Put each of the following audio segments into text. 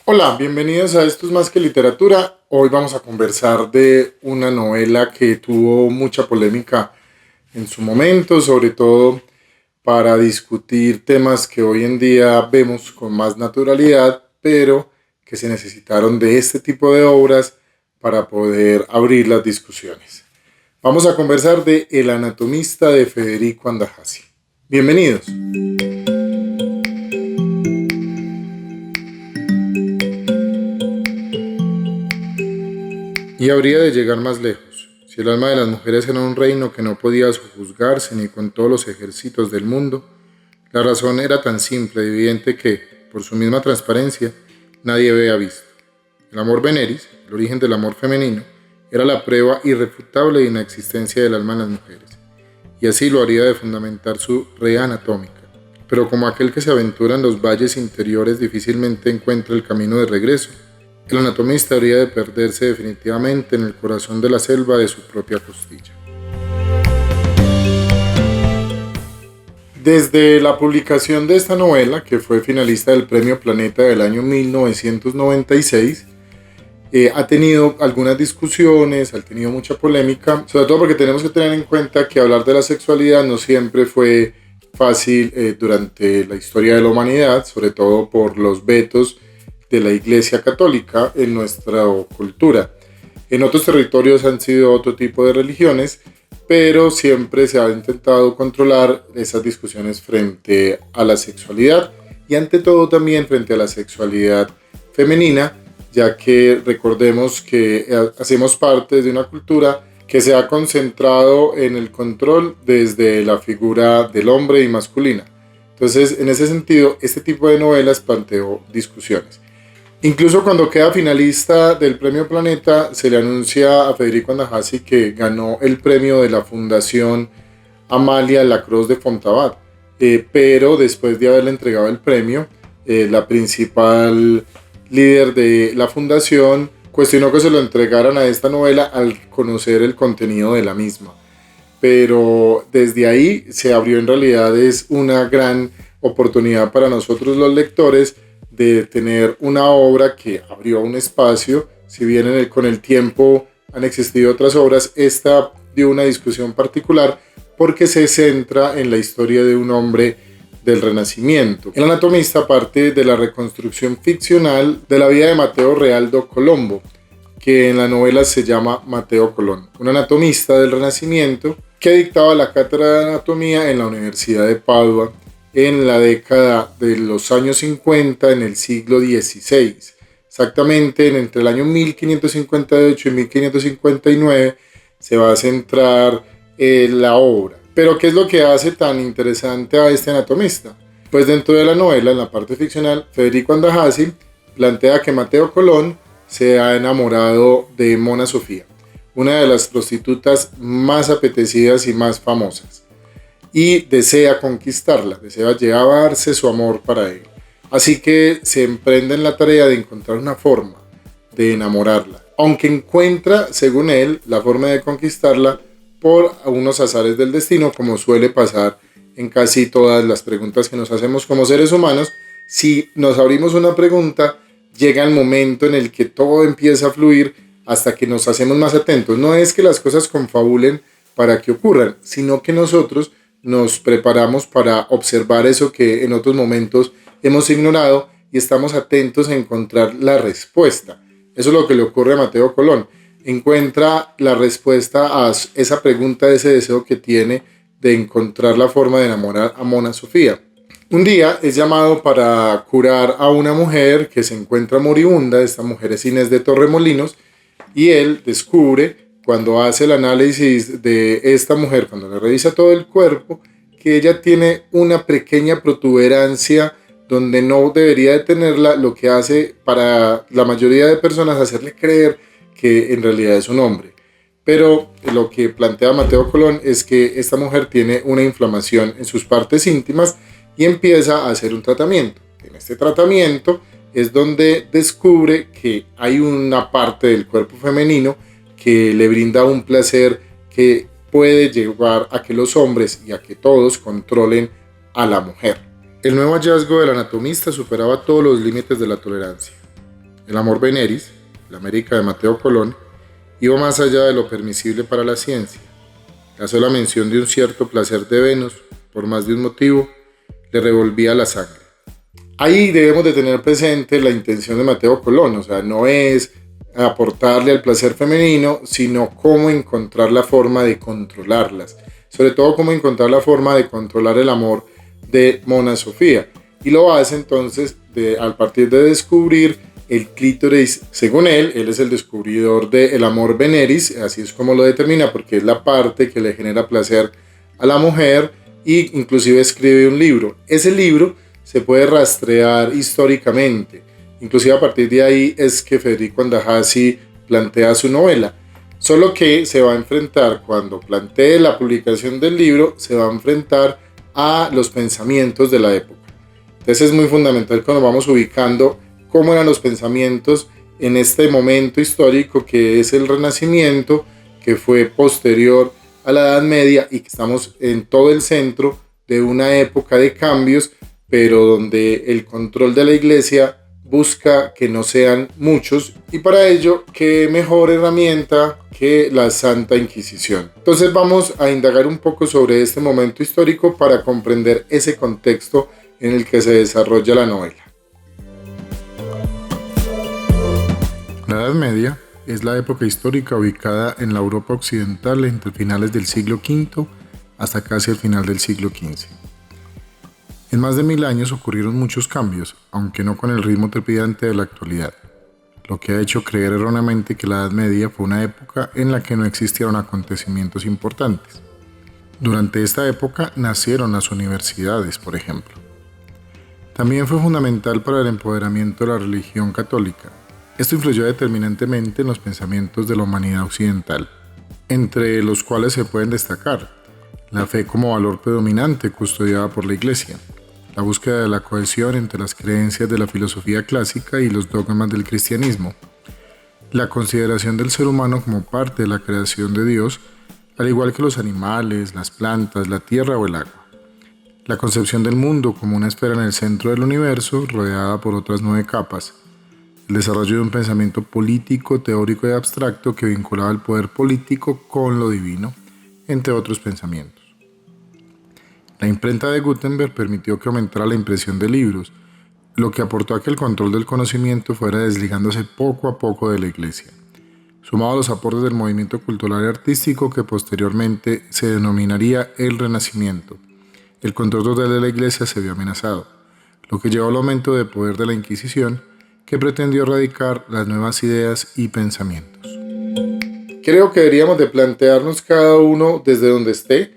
Hola, bienvenidos a Esto es más que literatura. Hoy vamos a conversar de una novela que tuvo mucha polémica en su momento, sobre todo para discutir temas que hoy en día vemos con más naturalidad, pero que se necesitaron de este tipo de obras para poder abrir las discusiones. Vamos a conversar de El anatomista de Federico Andajasi. Bienvenidos. Y habría de llegar más lejos, si el alma de las mujeres era un reino que no podía sojuzgarse ni con todos los ejércitos del mundo. La razón era tan simple y evidente que, por su misma transparencia, nadie había visto. El amor veneris, el origen del amor femenino, era la prueba irrefutable de inexistencia del alma en las mujeres, y así lo haría de fundamentar su rea anatómica. Pero como aquel que se aventura en los valles interiores difícilmente encuentra el camino de regreso, el anatomista habría de perderse definitivamente en el corazón de la selva de su propia costilla. Desde la publicación de esta novela, que fue finalista del Premio Planeta del año 1996, ha tenido algunas discusiones, ha tenido mucha polémica, sobre todo porque tenemos que tener en cuenta que hablar de la sexualidad no siempre fue fácil durante la historia de la humanidad, sobre todo por los vetos de la Iglesia Católica en nuestra cultura. En otros territorios han sido otro tipo de religiones, pero siempre se ha intentado controlar esas discusiones frente a la sexualidad y ante todo también frente a la sexualidad femenina, ya que recordemos que hacemos parte de una cultura que se ha concentrado en el control desde la figura del hombre y masculina. Entonces, en ese sentido, este tipo de novelas planteó discusiones. Incluso cuando queda finalista del Premio Planeta, se le anuncia a Federico Andajasi que ganó el premio de la Fundación Amalia Lacroze de Fontabat. Pero después de haberle entregado el premio, la principal líder de la fundación cuestionó que se lo entregaran a esta novela al conocer el contenido de la misma. Pero desde ahí se abrió, en realidad es una gran oportunidad para nosotros los lectores de tener una obra que abrió un espacio. Si bien con el tiempo han existido otras obras, esta dio una discusión particular porque se centra en la historia de un hombre del Renacimiento. El anatomista parte de la reconstrucción ficcional de la vida de Mateo Realdo Colombo, que en la novela se llama Mateo Colón, un anatomista del Renacimiento que dictaba la cátedra de anatomía en la Universidad de Padua en la década de los años 50 en el siglo XVI. Exactamente entre el año 1558 y 1559 se va a centrar la obra. Pero ¿qué es lo que hace tan interesante a este anatomista? Pues dentro de la novela, en la parte ficcional, Federico Andajasi plantea que Mateo Colón se ha enamorado de Mona Sofía, una de las prostitutas más apetecidas y más famosas, y desea conquistarla, desea llevarse su amor para él. Así que se emprende en la tarea de encontrar una forma de enamorarla, aunque encuentra, según él, la forma de conquistarla por unos azares del destino, como suele pasar en casi todas las preguntas que nos hacemos como seres humanos. Si nos abrimos una pregunta, llega el momento en el que todo empieza a fluir hasta que nos hacemos más atentos. No es que las cosas confabulen para que ocurran, sino que nosotros nos preparamos para observar eso que en otros momentos hemos ignorado y estamos atentos a encontrar la respuesta. Eso es lo que le ocurre a Mateo Colón. Encuentra la respuesta a esa pregunta, ese deseo que tiene de encontrar la forma de enamorar a Mona Sofía. Un día es llamado para curar a una mujer que se encuentra moribunda. Esta mujer es Inés de Torremolinos, y él descubre, cuando hace el análisis de esta mujer, cuando le revisa todo el cuerpo, que ella tiene una pequeña protuberancia donde no debería de tenerla, lo que hace para la mayoría de personas hacerle creer que en realidad es un hombre. Pero lo que plantea Mateo Colón es que esta mujer tiene una inflamación en sus partes íntimas y empieza a hacer un tratamiento. En este tratamiento es donde descubre que hay una parte del cuerpo femenino que le brinda un placer que puede llevar a que los hombres y a que todos controlen a la mujer. El nuevo hallazgo del anatomista superaba todos los límites de la tolerancia. El amor veneris, la América de Mateo Colón, iba más allá de lo permisible para la ciencia. La sola mención de un cierto placer de Venus, por más de un motivo, le revolvía la sangre. Ahí debemos de tener presente la intención de Mateo Colón, o sea, no es aportarle al placer femenino, sino cómo encontrar la forma de controlarlas, sobre todo cómo encontrar la forma de controlar el amor de Mona Sofía, y lo hace entonces a partir de descubrir el clítoris. Según él es el descubridor del amor veneris, así es como lo determina, porque es la parte que le genera placer a la mujer, y inclusive escribe un libro. Ese libro se puede rastrear históricamente, inclusive a partir de ahí es que Federico Andajasi plantea su novela, solo que se va a enfrentar, cuando plantee la publicación del libro, se va a enfrentar a los pensamientos de la época. Entonces es muy fundamental cuando vamos ubicando cómo eran los pensamientos en este momento histórico que es el Renacimiento, que fue posterior a la Edad Media y que estamos en todo el centro de una época de cambios, pero donde el control de la Iglesia busca que no sean muchos, y para ello, qué mejor herramienta que la Santa Inquisición. Entonces vamos a indagar un poco sobre este momento histórico para comprender ese contexto en el que se desarrolla la novela. La Edad Media es la época histórica ubicada en la Europa occidental entre finales del siglo V hasta casi el final del siglo XV. En más de 1000 años ocurrieron muchos cambios, aunque no con el ritmo trepidante de la actualidad, lo que ha hecho creer erróneamente que la Edad Media fue una época en la que no existieron acontecimientos importantes. Durante esta época nacieron las universidades, por ejemplo. También fue fundamental para el empoderamiento de la religión católica. Esto influyó determinantemente en los pensamientos de la humanidad occidental, entre los cuales se pueden destacar la fe como valor predominante custodiada por la Iglesia, la búsqueda de la cohesión entre las creencias de la filosofía clásica y los dogmas del cristianismo, la consideración del ser humano como parte de la creación de Dios, al igual que los animales, las plantas, la tierra o el agua, la concepción del mundo como una esfera en el centro del universo rodeada por otras 9 capas, el desarrollo de un pensamiento político, teórico y abstracto que vinculaba el poder político con lo divino, entre otros pensamientos. La imprenta de Gutenberg permitió que aumentara la impresión de libros, lo que aportó a que el control del conocimiento fuera desligándose poco a poco de la Iglesia, sumado a los aportes del movimiento cultural y artístico que posteriormente se denominaría el Renacimiento. El control total de la Iglesia se vio amenazado, lo que llevó al aumento de poder de la Inquisición, que pretendió erradicar las nuevas ideas y pensamientos. Creo que deberíamos de plantearnos cada uno desde donde esté,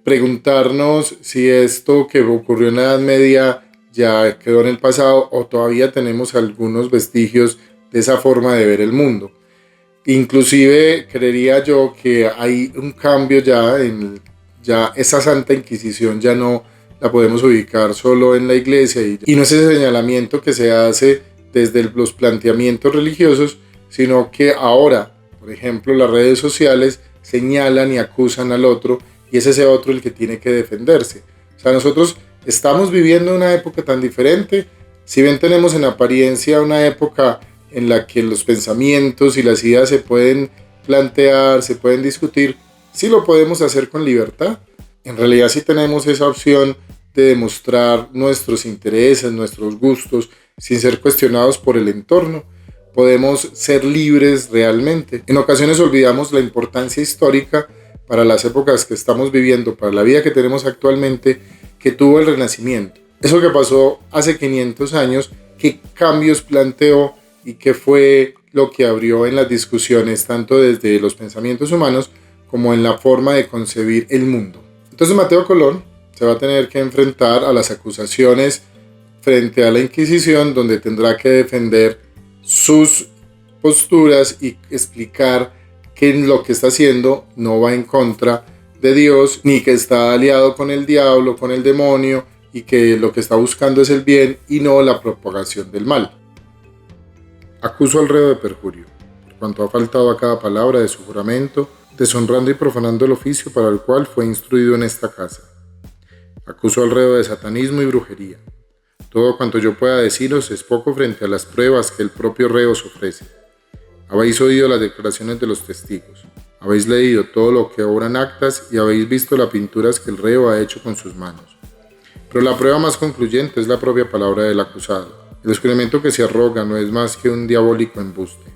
preguntarnos si esto que ocurrió en la Edad Media ya quedó en el pasado o todavía tenemos algunos vestigios de esa forma de ver el mundo. Inclusive creería yo que hay un cambio ya esa Santa Inquisición ya no la podemos ubicar solo en la Iglesia y no es ese señalamiento que se hace desde los planteamientos religiosos, sino que ahora, por ejemplo, las redes sociales señalan y acusan al otro y es ese otro el que tiene que defenderse. O sea, nosotros estamos viviendo una época tan diferente, si bien tenemos en apariencia una época en la que los pensamientos y las ideas se pueden plantear, se pueden discutir, sí lo podemos hacer con libertad. En realidad sí tenemos esa opción de demostrar nuestros intereses, nuestros gustos, sin ser cuestionados por el entorno. Podemos ser libres realmente. En ocasiones olvidamos la importancia histórica para las épocas que estamos viviendo, para la vida que tenemos actualmente, que tuvo el Renacimiento. Eso que pasó hace 500 años, qué cambios planteó y qué fue lo que abrió en las discusiones, tanto desde los pensamientos humanos como en la forma de concebir el mundo. Entonces Mateo Colón se va a tener que enfrentar a las acusaciones frente a la Inquisición, donde tendrá que defender sus posturas y explicar que lo que está haciendo no va en contra de Dios, ni que está aliado con el diablo, con el demonio, y que lo que está buscando es el bien y no la propagación del mal. Acuso al reo de perjurio, por cuanto ha faltado a cada palabra de su juramento, deshonrando y profanando el oficio para el cual fue instruido en esta casa. Acuso al reo de satanismo y brujería. Todo cuanto yo pueda deciros es poco frente a las pruebas que el propio reo os ofrece. Habéis oído las declaraciones de los testigos, habéis leído todo lo que obran actas y habéis visto las pinturas que el reo ha hecho con sus manos. Pero la prueba más concluyente es la propia palabra del acusado. El descubrimiento que se arroga no es más que un diabólico embuste.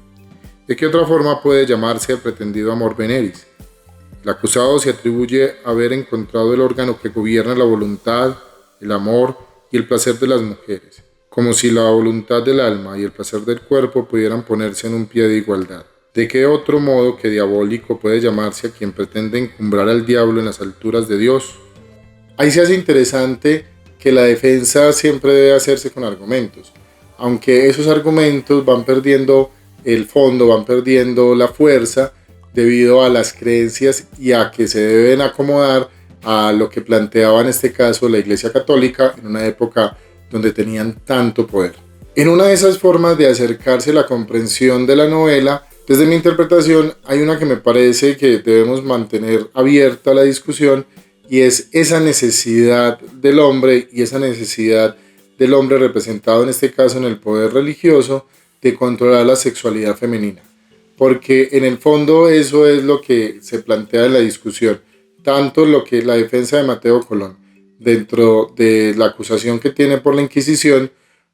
¿De qué otra forma puede llamarse el pretendido amor veneris? El acusado se atribuye haber encontrado el órgano que gobierna la voluntad, el amor y el placer de las mujeres, como si la voluntad del alma y el placer del cuerpo pudieran ponerse en un pie de igualdad. ¿De qué otro modo que diabólico puede llamarse a quien pretende encumbrar al diablo en las alturas de Dios? Ahí se hace interesante que la defensa siempre debe hacerse con argumentos, aunque esos argumentos van perdiendo el fondo, van perdiendo la fuerza debido a las creencias y a que se deben acomodar a lo que planteaba en este caso la Iglesia Católica en una época donde tenían tanto poder. En una de esas formas de acercarse a la comprensión de la novela, desde mi interpretación hay una que me parece que debemos mantener abierta la discusión, y es esa necesidad del hombre y esa necesidad del hombre representado en este caso en el poder religioso de controlar la sexualidad femenina. Porque en el fondo eso es lo que se plantea en la discusión, tanto lo que la defensa de Mateo Colón dentro de la acusación que tiene por la Inquisición,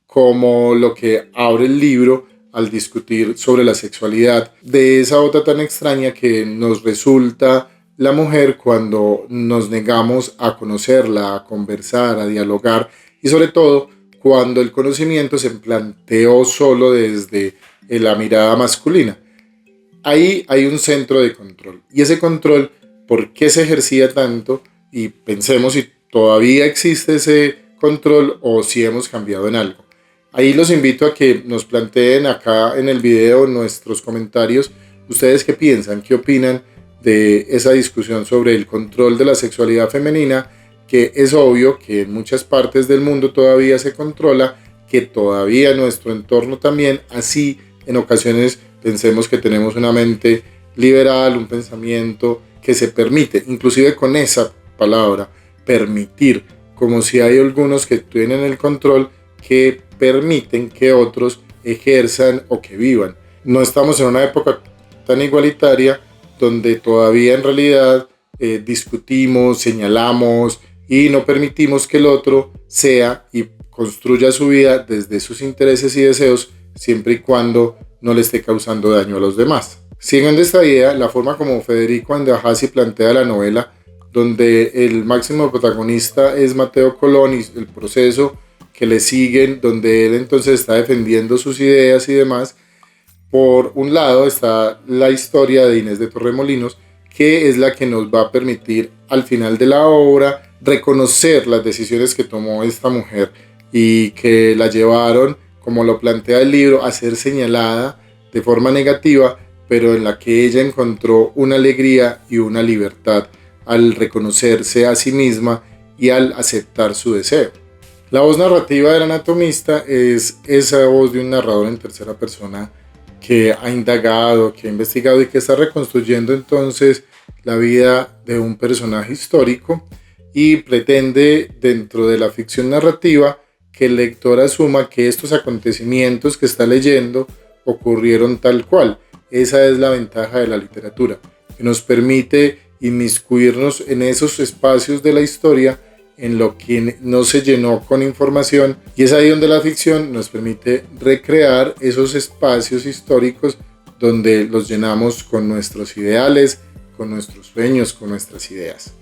como lo que abre el libro al discutir sobre la sexualidad de esa otra tan extraña que nos resulta la mujer cuando nos negamos a conocerla, a conversar, a dialogar y sobre todo cuando el conocimiento se planteó solo desde la mirada masculina. Ahí hay un centro de control y ese control, ¿por qué se ejercía tanto? Y pensemos si todavía existe ese control o si hemos cambiado en algo. Ahí los invito a que nos planteen acá en el video nuestros comentarios. ¿Ustedes qué piensan? ¿Qué opinan de esa discusión sobre el control de la sexualidad femenina? Que es obvio que en muchas partes del mundo todavía se controla, que todavía en nuestro entorno también, así en ocasiones pensemos que tenemos una mente liberal, un pensamiento que se permite, inclusive con esa palabra, permitir, como si hay algunos que tienen el control que permiten que otros ejerzan o que vivan. No estamos en una época tan igualitaria donde todavía en realidad discutimos, señalamos y no permitimos que el otro sea y construya su vida desde sus intereses y deseos, siempre y cuando no le esté causando daño a los demás. Siguiendo esta idea, la forma como Federico Andajasi plantea la novela, donde el máximo protagonista es Mateo Colón y el proceso que le siguen, donde él entonces está defendiendo sus ideas y demás. Por un lado está la historia de Inés de Torremolinos, que es la que nos va a permitir al final de la obra reconocer las decisiones que tomó esta mujer y que la llevaron, como lo plantea el libro, a ser señalada de forma negativa, pero en la que ella encontró una alegría y una libertad al reconocerse a sí misma y al aceptar su deseo. La voz narrativa del anatomista es esa voz de un narrador en tercera persona que ha indagado, que ha investigado y que está reconstruyendo entonces la vida de un personaje histórico y pretende, dentro de la ficción narrativa, que el lector asuma que estos acontecimientos que está leyendo ocurrieron tal cual. Esa es la ventaja de la literatura, que nos permite inmiscuirnos en esos espacios de la historia en lo que no se llenó con información, y es ahí donde la ficción nos permite recrear esos espacios históricos donde los llenamos con nuestros ideales, con nuestros sueños, con nuestras ideas.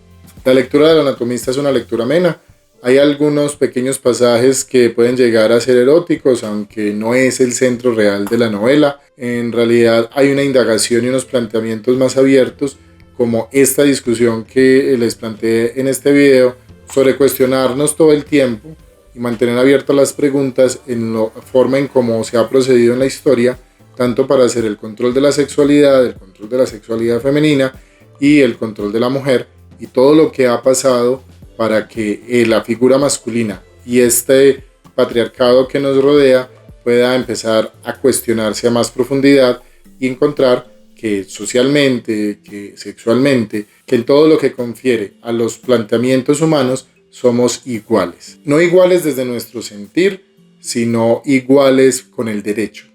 La lectura del anatomista es una lectura amena. Hay algunos pequeños pasajes que pueden llegar a ser eróticos, aunque no es el centro real de la novela. En realidad hay una indagación y unos planteamientos más abiertos, como esta discusión que les planteé en este video, sobre cuestionarnos todo el tiempo y mantener abiertas las preguntas en la forma en cómo se ha procedido en la historia, tanto para hacer el control de la sexualidad, el control de la sexualidad femenina y el control de la mujer, y todo lo que ha pasado para que la figura masculina y este patriarcado que nos rodea pueda empezar a cuestionarse a más profundidad y encontrar que socialmente, que sexualmente, que en todo lo que confiere a los planteamientos humanos, somos iguales. No iguales desde nuestro sentir, sino iguales con el derecho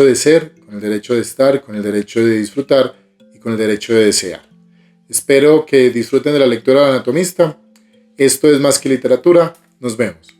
de ser, con el derecho de estar, con el derecho de disfrutar y con el derecho de desear. Espero que disfruten de la lectura del Anatomista. Esto es Más que Literatura. Nos vemos.